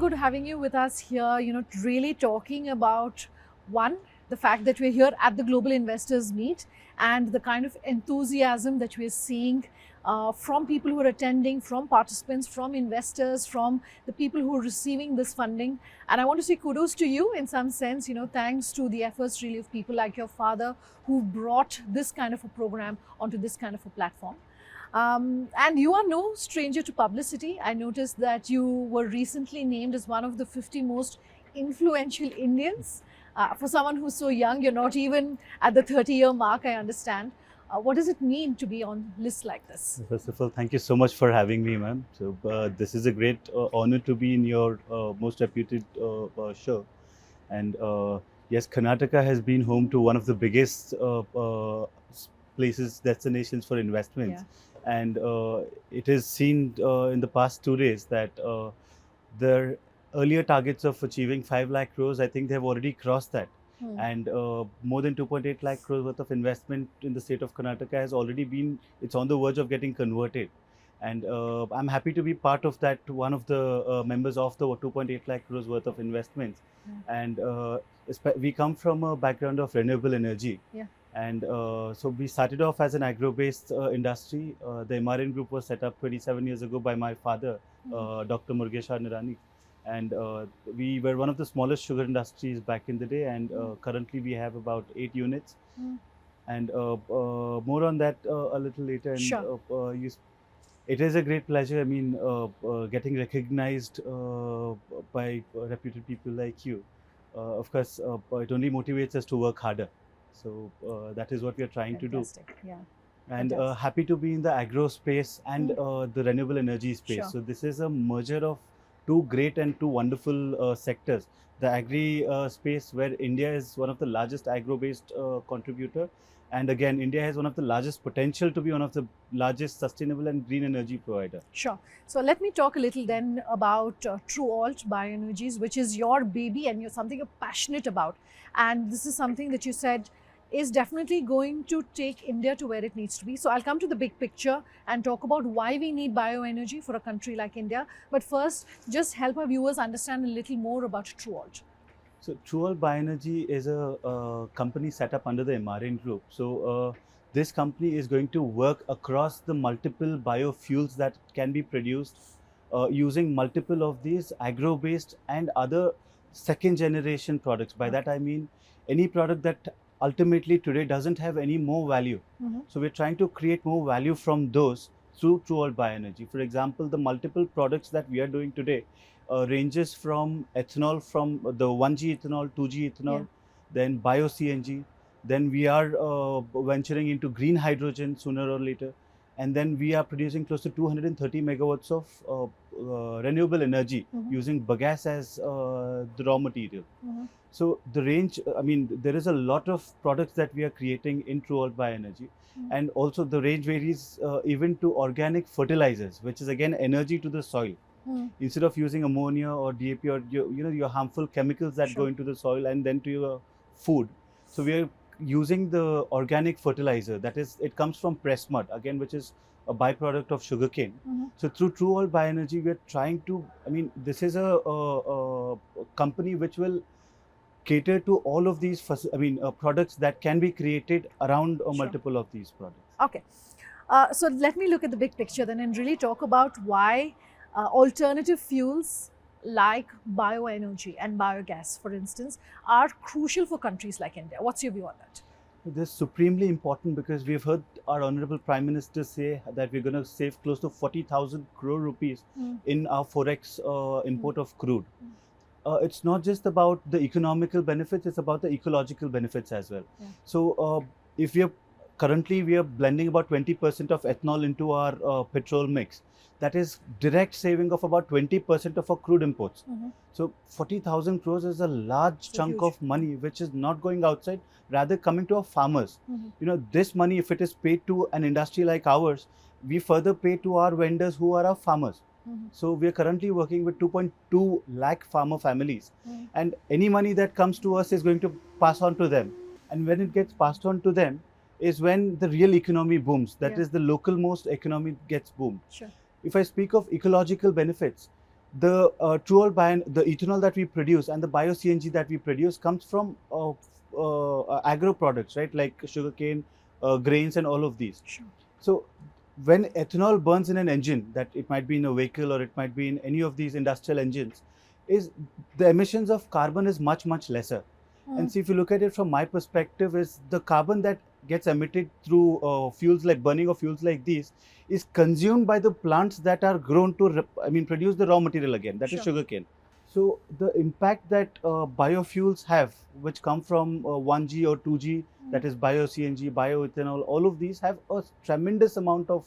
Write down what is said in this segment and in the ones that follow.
good having you with us here, really talking about one, the fact that we're here at the Global Investors Meet and the kind of enthusiasm that we're seeing from people who are attending, from participants, from investors, from the people who are receiving this funding. And I want to say kudos to you in some sense, thanks to the efforts really of people like your father who brought this kind of a program onto this kind of a platform. And you are no stranger to publicity. I noticed that you were recently named as one of the 50 most influential Indians. For someone who's so young, you're not even at the 30-year mark, I understand. What does it mean to be on lists like this? First of all, thank you so much for having me, ma'am. So this is a great honor to be in your most reputed show. And yes, Karnataka has been home to one of the biggest places, destinations for investments. Yeah. And it is seen in the past 2 days that their earlier targets of achieving 5 lakh crores, I think they have already crossed that. And more than 2.8 lakh crores worth of investment in the state of Karnataka has already been, it's on the verge of getting converted. And I'm happy to be part of that, one of the members of the 2.8 lakh crores worth of investments. And we come from a background of renewable energy. Yeah. And so we started off as an agro-based industry. The MRN group was set up 27 years ago by my father, Dr. Vijay Nirani. And we were one of the smallest sugar industries back in the day, and currently we have about 8 units. And more on that a little later. And, Sure. it is a great pleasure. I mean, getting recognized by reputed people like you. Of course, it only motivates us to work harder. So that is what we are trying Fantastic. to do. Yeah. And Fantastic. happy to be in the agro space and the renewable energy space. Sure. So this is a merger of two great and two wonderful sectors. The agri space, where India is one of the largest agro-based contributor. And again, India has one of the largest potential to be one of the largest sustainable and green energy provider. Sure. So let me talk a little then about TruAlt Bioenergies, which is your baby and you're something you're passionate about. And this is something that you said is definitely going to take India to where it needs to be. So I'll come to the big picture and talk about why we need bioenergy for a country like India. But first, just help our viewers understand a little more about TruAlt. So TruAlt Bioenergy is a company set up under the MRN group. So this company is going to work across the multiple biofuels that can be produced using multiple of these agro-based and other second generation products. By that I mean any product that ultimately today doesn't have any more value. So we're trying to create more value from those through TruAlt Bioenergy. For example, the multiple products that we are doing today ranges from ethanol, from the 1G ethanol, 2G ethanol, then bio CNG, then we are venturing into green hydrogen sooner or later, and then we are producing close to 230 megawatts of renewable energy using bagasse as the raw material. So the range, I mean, there is a lot of products that we are creating in TruAlt Bioenergy, and also the range varies even to organic fertilizers, which is again energy to the soil. Instead of using ammonia or DAP or your harmful chemicals that go into the soil and then to your food. So we are using the organic fertilizer, that is, it comes from pressed mud, again, which is a byproduct of sugarcane. So through TruAlt Bioenergy, we are trying to, I mean, this is a company which will cater to all of these, products that can be created around multiple of these products. Okay. So let me look at the big picture then and really talk about why alternative fuels like bioenergy and biogas, for instance, are crucial for countries like India. What's your view on that? This is supremely important because we've heard our Honorable Prime Minister say that we're going to save close to 40,000 crore rupees in our forex import of crude. It's not just about the economical benefits, it's about the ecological benefits as well. So if currently we are blending about 20% of ethanol into our petrol mix, that is direct saving of about 20% of our crude imports. So 40,000 crores is a large chunk of money which is not going outside, rather coming to our farmers. This money, if it is paid to an industry like ours, we further pay to our vendors who are our farmers. So we are currently working with 2.2 lakh farmer families, and any money that comes to us is going to pass on to them. And when it gets passed on to them is when the real economy booms. That is, the local most economy gets boomed. If I speak of ecological benefits, the ethanol that we produce and the bio CNG that we produce comes from agro products, right? Like sugarcane, grains, and all of these. Sure. So when ethanol burns in an engine, that it might be in a vehicle or it might be in any of these industrial engines, is the emissions of carbon is much lesser. And see, if you look at it from my perspective, is the carbon that gets emitted through fuels like burning of fuels like these is consumed by the plants that are grown to produce the raw material again, that is Sure. sugarcane. So the impact that biofuels have, which come from 1G or 2G, that is bio CNG, bioethanol, all of these have a tremendous amount of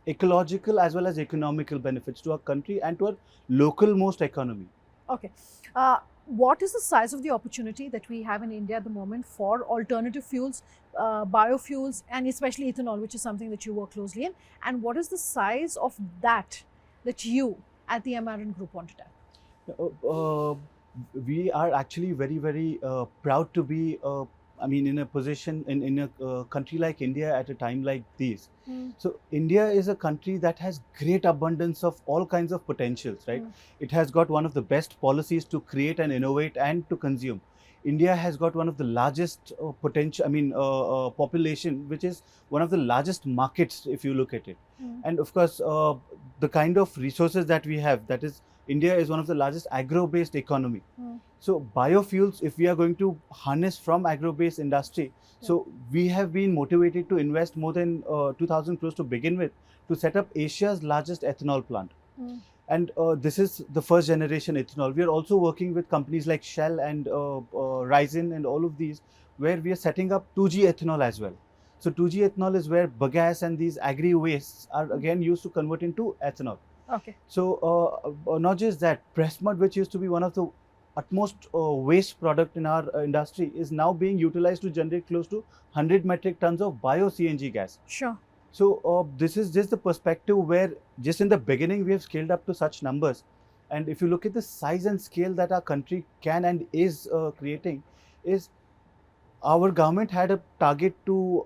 ecological as well as economical benefits to our country and to our local most economy. Okay. What is the size of the opportunity that we have in India at the moment for alternative fuels, biofuels, and especially ethanol, which is something that you work closely in? And what is the size of that you at the MRN Group want to tap? We are actually very proud to be in a position in a country like India at a time like this. So India is a country that has great abundance of all kinds of potentials, right? It has got one of the best policies to create and innovate and to consume. India has got one of the largest population, which is one of the largest markets if you look at it. And of course, the kind of resources that we have, that is, India is one of the largest agro-based economy. So biofuels, if we are going to harness from agro-based industry, so we have been motivated to invest more than 2,000 crores to begin with to set up Asia's largest ethanol plant. And this is the first generation ethanol. We are also working with companies like Shell and Ryzen and all of these, where we are setting up 2G ethanol as well. So 2G ethanol is where bagasse and these agri wastes are again used to convert into ethanol. Okay. So not just that, press mud, which used to be one of the utmost waste product in our industry, is now being utilized to generate close to 100 metric tons of bio CNG gas. Sure. So this is just the perspective where just in the beginning we have scaled up to such numbers. And if you look at the size and scale that our country can and is creating, is our government had a target to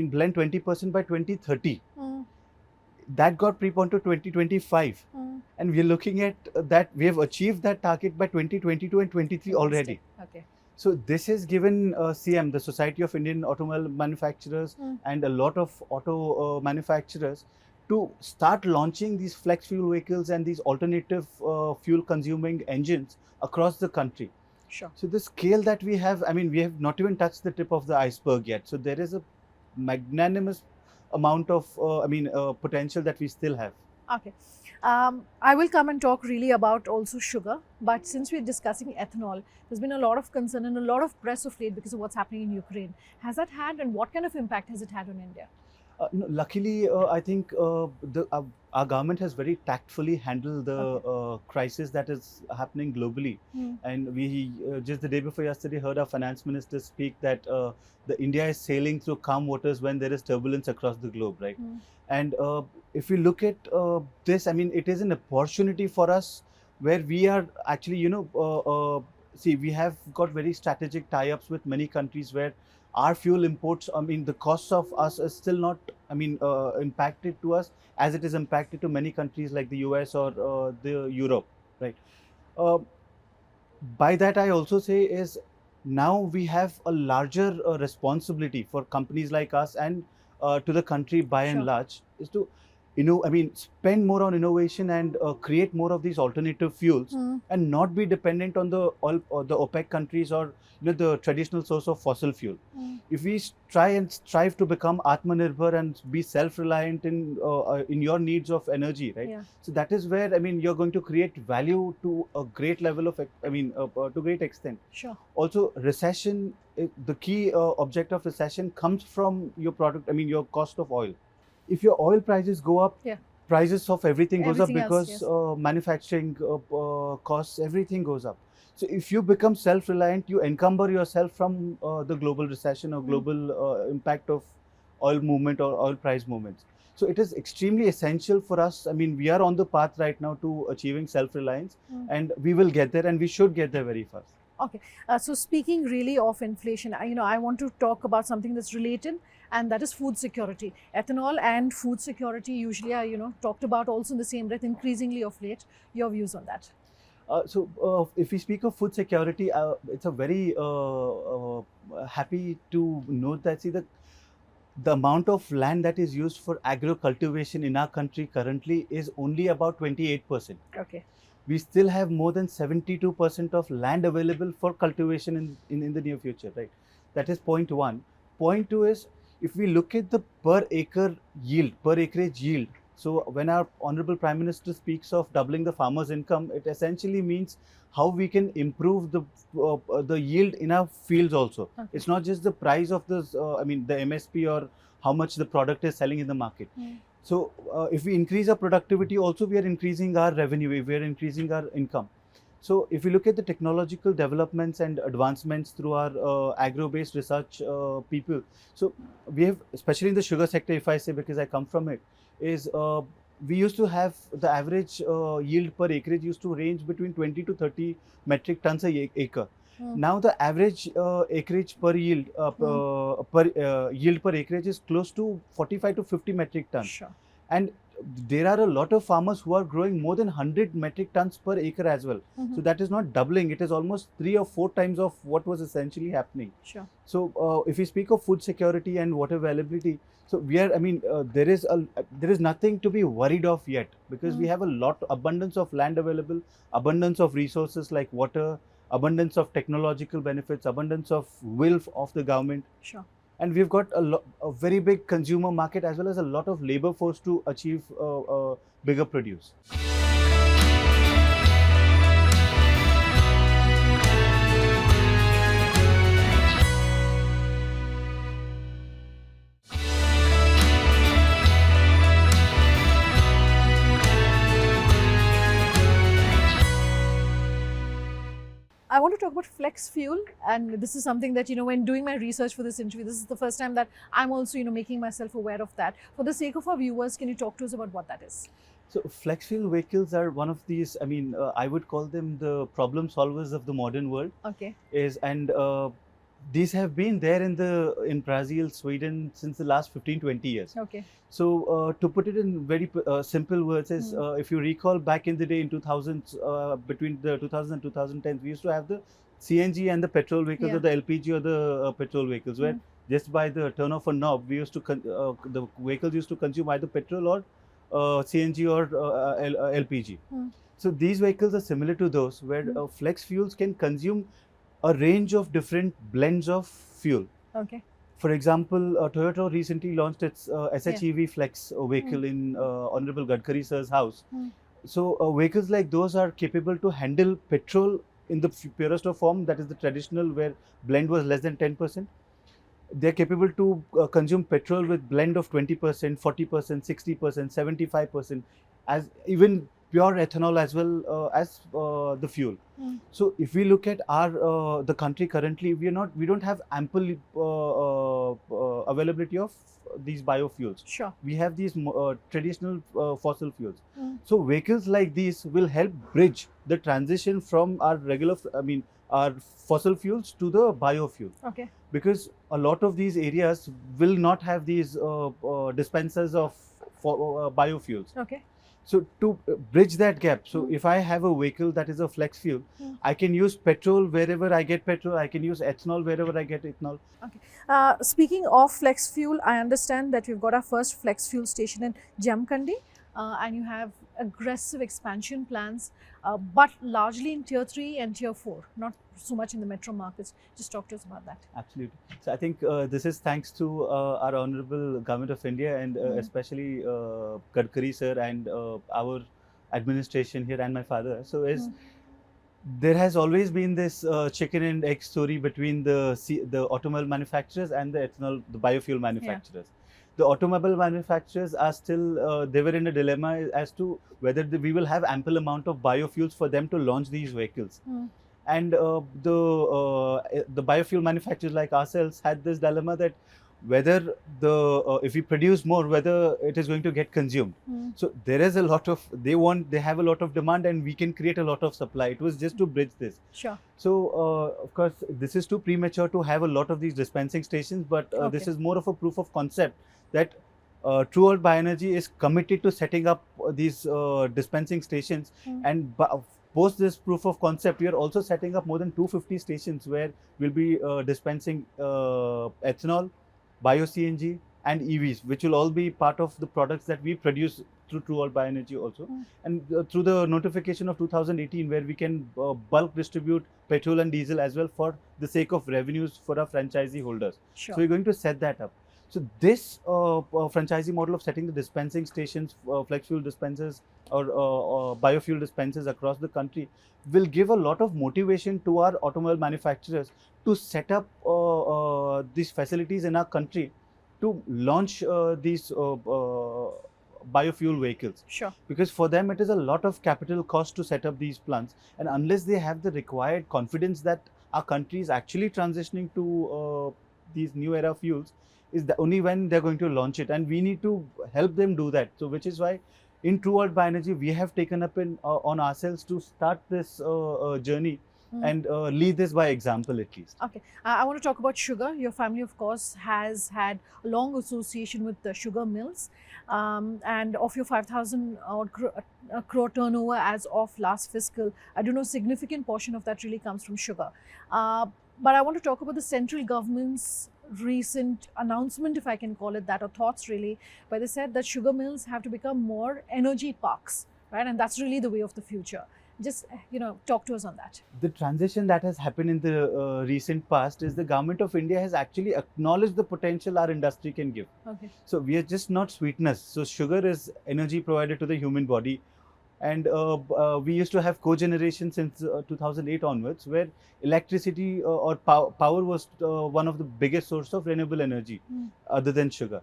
blend 20% by 2030. That got preponed to 2025. And we're looking at that we have achieved that target by 2022 and 23 already. Okay. So this has given CM, the Society of Indian Automobile Manufacturers, and a lot of auto manufacturers to start launching these flex fuel vehicles and these alternative fuel consuming engines across the country. Sure. So the scale that we have, we have not even touched the tip of the iceberg yet. So there is a magnanimous amount of potential that we still have. Okay. I will come and talk really about also sugar, but since we're discussing ethanol, there's been a lot of concern and a lot of press of late because of what's happening in Ukraine. Has that had, and what kind of impact has it had on India? No, luckily, I think our government has very tactfully handled the crisis that is happening globally. And we just the day before yesterday heard our finance minister speak that the India is sailing through calm waters when there is turbulence across the globe, right? And if we look at this, it is an opportunity for us where we are actually, see, we have got very strategic tie-ups with many countries where our fuel imports, the costs of us is still not, impacted to us as it is impacted to many countries like the US or the Europe, right? By that, I also say is now we have a larger responsibility for companies like us and to the country by and large, is to spend more on innovation and create more of these alternative fuels and not be dependent on the oil or the OPEC countries or the traditional source of fossil fuel. If we try and strive to become Atmanirbhar and be self-reliant in your needs of energy, right? So that is where you're going to create value to a great level of to great extent. Sure. Also, recession, the key object of recession comes from your product, your cost of oil. If your oil prices go up, prices of everything goes up because manufacturing costs, everything goes up. So if you become self-reliant, you encumber yourself from the global recession or global impact of oil movement or oil price movements. So it is extremely essential for us. We are on the path right now to achieving self-reliance, and we will get there, and we should get there very fast. Okay. So speaking really of inflation, I want to talk about something that's related and that is food security. Ethanol and food security usually are, talked about also in the same breath increasingly of late. Your views on that? If we speak of food security, it's a very happy to note that the amount of land that is used for agro cultivation in our country currently is only about 28%. Okay. We still have more than 72% of land available for cultivation in the near future, right? That is point one. Point two is, if we look at the per acre yield, per acreage yield, so when our Honorable Prime Minister speaks of doubling the farmer's income, it essentially means how we can improve the yield in our fields also. Okay. It's not just the price of the MSP or how much the product is selling in the market. So if we increase our productivity, also we are increasing our revenue, we are increasing our income. So if we look at the technological developments and advancements through our agro-based research people, so we have, especially in the sugar sector, if I say because I come from it, is we used to have the average yield per acreage used to range between 20 to 30 metric tons a acre. Now the average acreage per yield yield per acreage is close to 45 to 50 metric tons. Sure. And there are a lot of farmers who are growing more than 100 metric tons per acre as well. So that is not doubling, it is almost 3 or 4 times of what was essentially happening. Sure. So if we speak of food security and water availability, so we are, there is nothing to be worried of yet, because we have abundance of land available, abundance of resources like water, abundance of technological benefits, abundance of will of the government. Sure. And we've got a very big consumer market as well as a lot of labor force to achieve bigger produce. I want to talk about flex fuel, and this is something that, when doing my research for this interview, this is the first time that I'm also, making myself aware of that. For the sake of our viewers, can you talk to us about what that is? So flex fuel vehicles are one of these, I would call them the problem solvers of the modern world. Okay. These have been there in Brazil, Sweden since the last 15-20 years. Okay. So to put it in very simple words, is if you recall back in the day in 2000s, between the 2000s and 2010s, we used to have the CNG and the petrol vehicles, or the LPG or the petrol vehicles, where just by the turn of a knob, we used to the vehicles used to consume either petrol or CNG or LPG. So these vehicles are similar to those, where flex fuels can consume a range of different blends of fuel. Okay. For example, Toyota recently launched its SHEV Flex vehicle in Honorable Gadkari sir's house. So vehicles like those are capable to handle petrol in the purest of form, that is the traditional, where blend was less than 10%. They're capable to consume petrol with blend of 20%, 40%, 60%, 75%, as even pure ethanol as well as the fuel. So if we look at our the country currently, we don't have ample availability of these biofuels. Sure. We have these traditional fossil fuels. So vehicles like these will help bridge the transition from our our fossil fuels to the biofuel. Okay. Because a lot of these areas will not have these dispensers of biofuels. Okay. So to bridge that gap, so if I have a vehicle that is a flex fuel, I can use petrol wherever I get petrol, I can use ethanol wherever I get ethanol. Okay. Speaking of flex fuel, I understand that we've got our first flex fuel station in Jamkandi, and you have aggressive expansion plans, but largely in tier 3 and tier 4, not so much in the metro markets. Just talk to us about that. Absolutely. So I think this is thanks to our Honorable Government of India, and especially Gadkari sir and our administration here, and my father. So there has always been this chicken and egg story between the automobile manufacturers and the biofuel manufacturers. The automobile manufacturers are still, they were in a dilemma as to whether we will have ample amount of biofuels for them to launch these vehicles. And the biofuel manufacturers like ourselves had this dilemma that whether if we produce more, whether it is going to get consumed. So there is a lot of, they have a lot of demand, and we can create a lot of supply. It was just to bridge this. Sure. So of course this is too premature to have a lot of these dispensing stations, but this is more of a proof of concept that TruAlt Bioenergy is committed to setting up these dispensing stations. And post this proof of concept, we are also setting up more than 250 stations where we'll be dispensing ethanol, bio-CNG and EVs, which will all be part of the products that we produce through TruAlt Bioenergy also. And through the notification of 2018, where we can bulk distribute petrol and diesel as well for the sake of revenues for our franchisee holders. Sure. So we're going to set that up. So this franchisee model of setting the dispensing stations, flex fuel dispensers or biofuel dispensers across the country will give a lot of motivation to our automobile manufacturers to set up these facilities in our country to launch these biofuel vehicles. Sure. Because for them it is a lot of capital cost to set up these plants, and unless they have the required confidence that our country is actually transitioning to these new era fuels, is the only when they're going to launch it, and we need to help them do that. So which is why in TruAlt Bioenergy we have taken up on ourselves to start this journey and lead this by example at least. Okay, I want to talk about sugar. Your family, of course, has had a long association with the sugar mills, and of your 5,000 crore turnover as of last fiscal, I do know significant portion of that really comes from sugar. But I want to talk about the central government's recent announcement, if I can call it that, or thoughts really, where they said that sugar mills have to become more energy parks, right? And that's really the way of the future. Just, talk to us on that. The transition that has happened in the recent past is the government of India has actually acknowledged the potential our industry can give. Okay. So we are just not sweeteners. So sugar is energy provided to the human body. And we used to have cogeneration since 2008 onwards, where electricity or power was one of the biggest source of renewable energy other than sugar.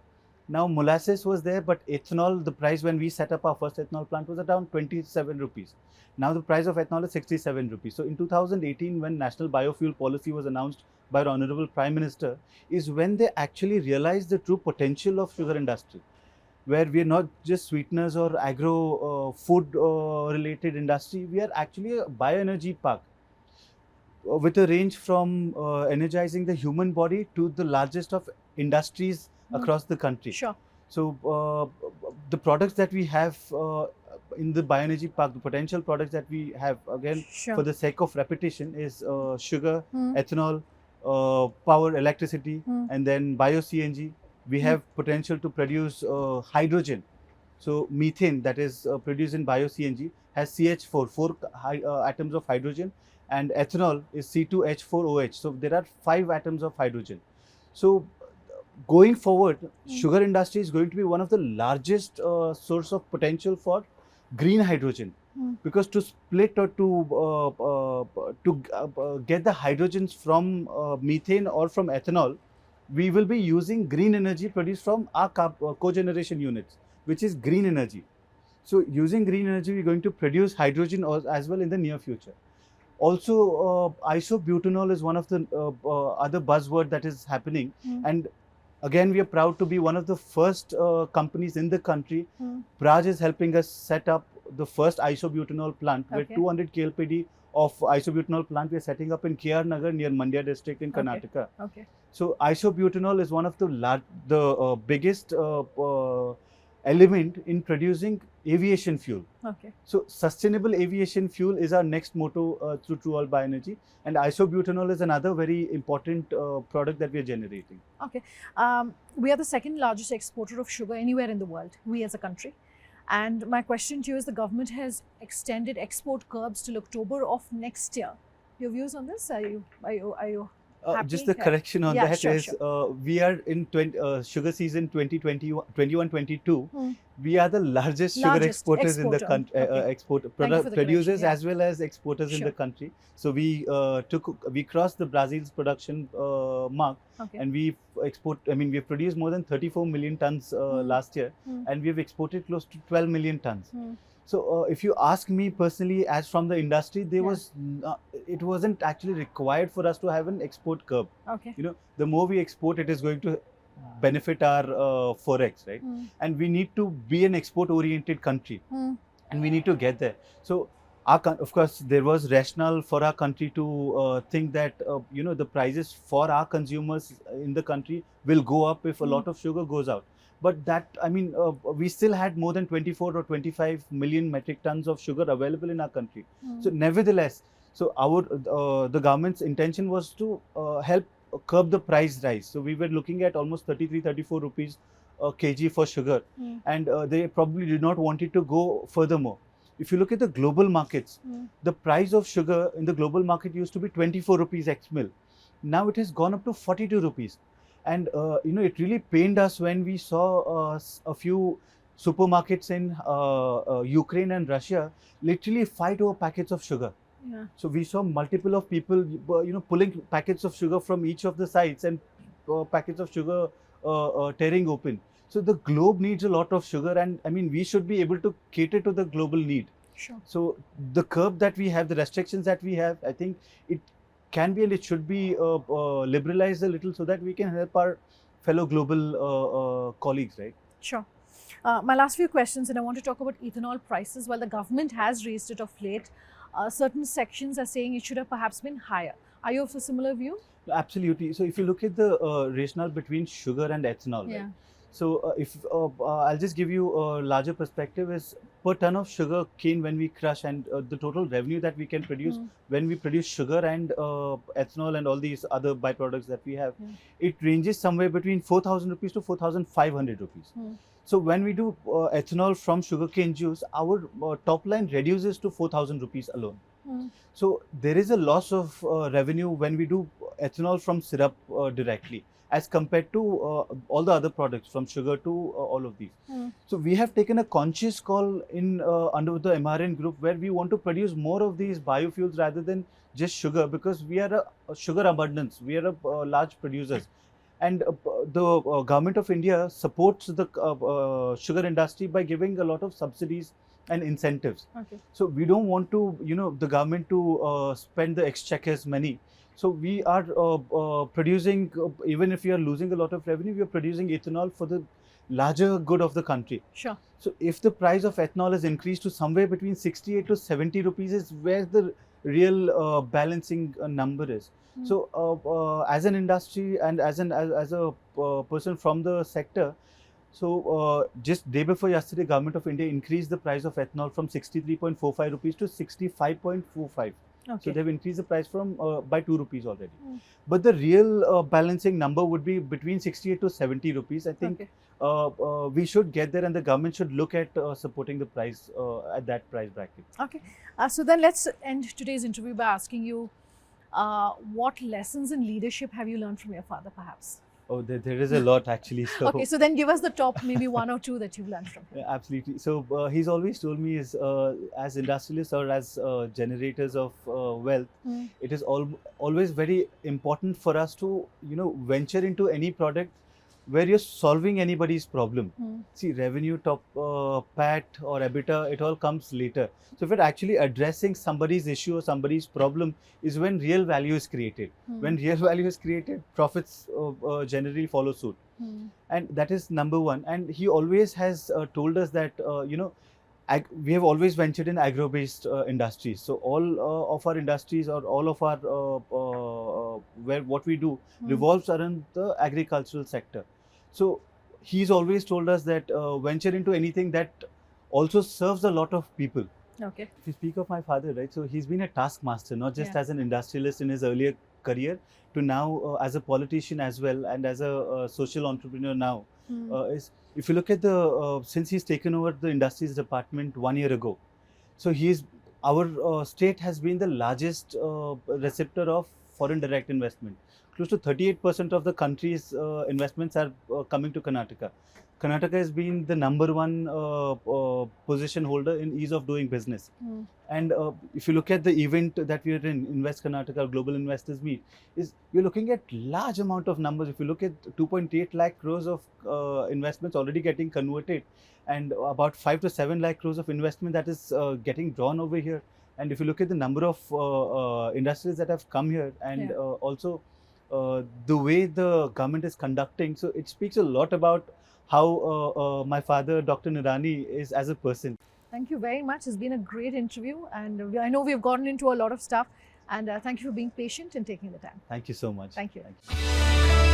Now molasses was there, but ethanol, the price when we set up our first ethanol plant was around 27 rupees. Now the price of ethanol is 67 rupees. So in 2018, when National Biofuel Policy was announced by our Honorable Prime Minister, is when they actually realized the true potential of sugar industry, where we are not just sweeteners or agro food related industry. We are actually a bioenergy park with a range from energizing the human body to the largest of industries across the country. Sure. So the products that we have in the bioenergy park, the potential products that we have, again, for the sake of repetition, is sugar, ethanol, power, electricity, and then bio-CNG. We have potential to produce hydrogen. So methane that is produced in bio-CNG has CH4, four atoms of hydrogen, and ethanol is C2H4OH. So there are 5 atoms of hydrogen. So going forward, sugar industry is going to be one of the largest source of potential for green hydrogen, because to split or to get the hydrogens from methane or from ethanol, we will be using green energy produced from our cogeneration units, which is green energy. So using green energy, we're going to produce hydrogen as well in the near future. Also, isobutanol is one of the other buzzword that is happening, and again, we are proud to be one of the first companies in the country. Praj is helping us set up the first isobutanol plant, with 200 KLPD of isobutanol plant we are setting up in KR Nagar near Mandya district in Karnataka. Okay. So isobutanol is one of the biggest element in producing aviation fuel. Okay. So sustainable aviation fuel is our next motto through TruAlt Bioenergy, and isobutanol is another very important product that we are generating. Okay. We are the second largest exporter of sugar anywhere in the world, we as a country. And my question to you is, the government has extended export curbs till October of next year. Your views on this? Are you just the correction on that is we are in sugar season 2021-22. We are the largest sugar exporters in the country, producers as well as exporters in the country. So we crossed the Brazil's production mark, and we've produced more than 34 million tons last year, and we've exported close to 12 million tons. So if you ask me personally, as from the industry, it wasn't actually required for us to have an export curb. Okay. The more we export, it is going to benefit our forex, right? And we need to be an export-oriented country, and we need to get there. So, of course, there was rationale for our country to think that the prices for our consumers in the country will go up if a lot of sugar goes out. But that, I mean, we still had more than 24 or 25 million metric tons of sugar available in our country. So, nevertheless, so the government's intention was to help curb the price rise. So we were looking at almost 33, 34 rupees a kg for sugar, and they probably did not want it to go furthermore. If you look at the global markets, the price of sugar in the global market used to be 24 rupees ex mil. Now it has gone up to 42 rupees. And it really pained us when we saw a few supermarkets in Ukraine and Russia literally fight over packets of sugar. Yeah. So we saw multiple of people, pulling packets of sugar from each of the sites, and packets of sugar tearing open. So the globe needs a lot of sugar, and I mean, we should be able to cater to the global need. Sure. So the curb that we have, the restrictions that we have, I think it can be and it should be liberalized a little so that we can help our fellow global colleagues, right? Sure. My last few questions, and I want to talk about ethanol prices. While the government has raised it of late, certain sections are saying it should have perhaps been higher. Are you of a similar view? Absolutely. So if you look at the rationale between sugar and ethanol, Yeah. right? So if I'll just give you a larger perspective, is per ton of sugar cane when we crush, and the total revenue that we can produce when we produce sugar and ethanol and all these other byproducts that we have, it ranges somewhere between 4,000 rupees to 4,500 rupees. So when we do ethanol from sugarcane juice, our top line reduces to 4,000 rupees alone. So there is a loss of revenue when we do ethanol from syrup directly, as compared to all the other products from sugar to all of these. So we have taken a conscious call in under the MRN group, where we want to produce more of these biofuels rather than just sugar, because we are a sugar abundance. We are a large producers. And the government of India supports the sugar industry by giving a lot of subsidies and incentives. Okay. So we don't want to, the government to spend the exchequer's money. So we are producing, even if we are losing a lot of revenue, we are producing ethanol for the larger good of the country. Sure. So if the price of ethanol is increased to somewhere between 68 to 70 rupees is where the real balancing number is. So as an industry and as a person from the sector, so just day before yesterday, Government of India increased the price of ethanol from 63.45 rupees to 65.45. Okay. So they've increased the price from by 2 rupees already. But the real balancing number would be between 68 to 70 rupees. I think we should get there, and the government should look at supporting the price at that price bracket. Okay. So then let's end today's interview by asking you, what lessons in leadership have you learned from your father, perhaps? Oh, there is a lot actually. So. Okay, so then give us the top maybe one or two that you've learned from him. Yeah, absolutely. So he's always told me, is as industrialists or as generators of wealth, it is always very important for us to venture into any product where you're solving anybody's problem. See, revenue, top PAT or EBITDA, it all comes later. So if you're actually addressing somebody's issue or somebody's problem, is when real value is created. When real value is created, profits generally follow suit. And that is number one. And he always has told us that, we have always ventured in agro-based industries. So all of our industries, or all of our what we do revolves around the agricultural sector. So he's always told us that venture into anything that also serves a lot of people. Okay. If you speak of my father, right? So he's been a taskmaster, not just as an industrialist in his earlier career, to now as a politician as well, and as a social entrepreneur now. If you look at the since he's taken over the industries department 1 year ago, so our state has been the largest receptor of foreign direct investment. Close to 38% of the country's investments are coming to Karnataka. Karnataka has been the number one position holder in ease of doing business. And if you look at the event that we are in, Invest Karnataka, Global Investors Meet, we're looking at large amount of numbers. If you look at 2.8 lakh crores of investments already getting converted, and about 5 to 7 lakh crores of investment that is getting drawn over here. And if you look at the number of industries that have come here, and also the way the government is conducting. So it speaks a lot about how my father, Dr. Nirani, is as a person. Thank you very much. It's been a great interview, and I know we've gotten into a lot of stuff. And thank you for being patient and taking the time. Thank you so much. Thank you. Thank you.